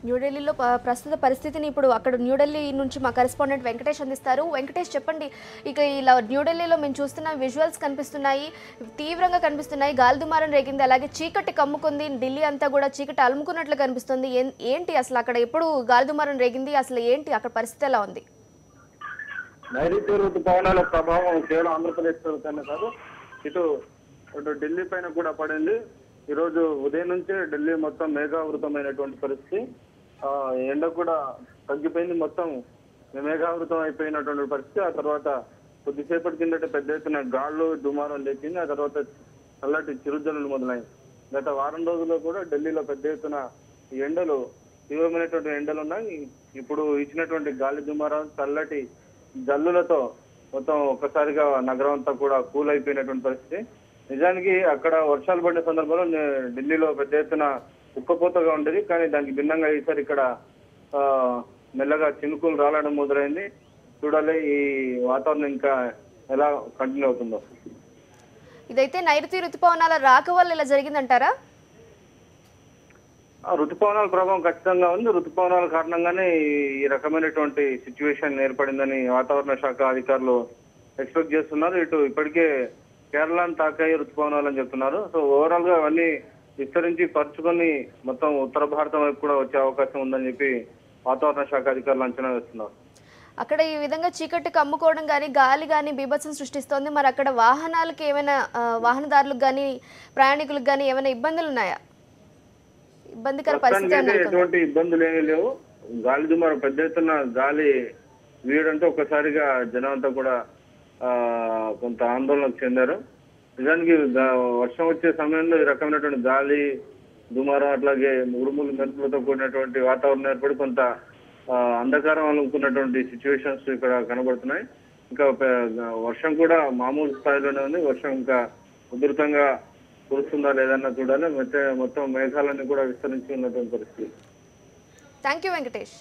న్యూఢిల్లీలో ప్రస్తుత పరిస్థితిని ఇప్పుడు అక్కడ న్యూఢిల్లీ నుంచి మా కరెస్పాండెంట్ వెంకటేష్ అందిస్తారు. వెంకటేష్ చెప్పండి, ఇక ఇలా న్యూఢిల్లీలో మేము చూస్తున్న విజువల్స్ కనిపిస్తున్నాయి, తీవ్రంగా కనిపిస్తున్నాయి, గాలి దుమారం రేగింది, అలాగే చీకటి కమ్ముకుంది, ఢిల్లీ అంతా కూడా చీకటి అలుముకున్నట్లు కనిపిస్తుంది. ఏంటి అసలు అక్కడ ఎప్పుడు గాలి దుమారం రేగింది, అసలు ఏంటి అక్కడ పరిస్థితి ఎలా ఉంది? నైరుతి ఋతుపవనాల ప్రభావం కేవలం ఆంధ్రప్రదేశ్ పైన కాదు, ఇటు ఢిల్లీ పైన కూడా పడింది. ఈ రోజు ఉదయం నుంచే ఢిల్లీ మొత్తం మేఘావృతమైనటువంటి పరిస్థితి. ఎండ కూడా తగ్గిపోయింది, మొత్తం మేఘావృతం అయిపోయినటువంటి పరిస్థితి. ఆ తర్వాత కొద్దిసేపటి కిందట పెద్ద ఎత్తున గాళ్ళు దుమారం లేచింది. ఆ తర్వాత చల్లటి చిరుజల్లులు మొదలైంది. గత వారం రోజుల్లో కూడా ఢిల్లీలో పెద్ద ఎత్తున ఎండలు, తీవ్రమైనటువంటి ఎండలు ఉన్నాయి. ఇప్పుడు ఇచ్చినటువంటి గాలి దుమారం, చల్లటి జల్లులతో మొత్తం ఒక్కసారిగా నగరం అంతా కూడా కూల్ అయిపోయినటువంటి పరిస్థితి. నిజానికి అక్కడ వర్షాలు పడిన సందర్భంలో ఢిల్లీలో పెద్ద ఎత్తున ఉక్కపోతగా ఉండేది, కానీ దానికి భిన్నంగా ఈసారి ఇక్కడ మెల్లగా చినుకులు రాలడం మొదలైంది. చూడాలి ఈ వాతావరణం ఇంకా ఎలా కంటిన్యూ అవుతుందో. ఇదైతే నైరుతి ఋతుపవనాల రాక వల్ల ఇలా జరిగిందంటారా? ఋతుపవనాల ప్రభావం ఖచ్చితంగా ఉంది. ఋతుపవనాల కారణంగానే ఈ రకమైనటువంటి సిచ్యువేషన్ ఏర్పడిందని వాతావరణ శాఖ అధికారులు ఎక్స్పెక్ట్ చేస్తున్నారు. ఇటు ఇప్పటికే కేరళను తాకాయి ఋతుపవనాలు అని చెప్తున్నారు. సో ఓవరాల్ గా అవన్నీ విస్తరించి పరుచుకొని మొత్తం ఉత్తర భారతం వైపు కూడా వచ్చే అవకాశం ఉందని చెప్పి వాతావరణ శాఖ అధికారులు అంచనా వేస్తున్నారు. అక్కడ ఈ విధంగా చీకటి కమ్ముకోవడం కానీ, గాలి కానీ బీభత్సం సృష్టిస్తోంది. మరి అక్కడ వాహనాలకు ఏమైనా, వాహనదారులకు కానీ, ప్రయాణికులకు కానీ ఏమైనా ఇబ్బందులు ఉన్నాయా? ఇబ్బందికర పరిస్థితి ఎటువంటి ఇబ్బందులు ఏమీ లేవు. గాలి దుమారం పెద్ద ఎత్తున గాలి వీయడంతో ఒక్కసారిగా జనం అంతా కూడా కొంత ఆందోళనకు చెందారు. నిజానికి వర్షం వచ్చే సమయంలో ఈ రకమైనటువంటి గాలి దుమారం, అట్లాగే ఉరుములు మెరుపులతో కూడినటువంటి వాతావరణం ఏర్పడి కొంత అంధకారం అనుకున్నటువంటి సిచ్యువేషన్స్ ఇక్కడ కనబడుతున్నాయి. ఇంకా వర్షం కూడా మామూలు స్థాయిలోనే ఉంది. వర్షం ఇంకా ఉధృతంగా కురుస్తుందా లేదన్నా చూడాలి. మొత్తం మేఘాలన్నీ కూడా విస్తరించి ఉన్నటువంటి పరిస్థితి. Thank you Venkatesh.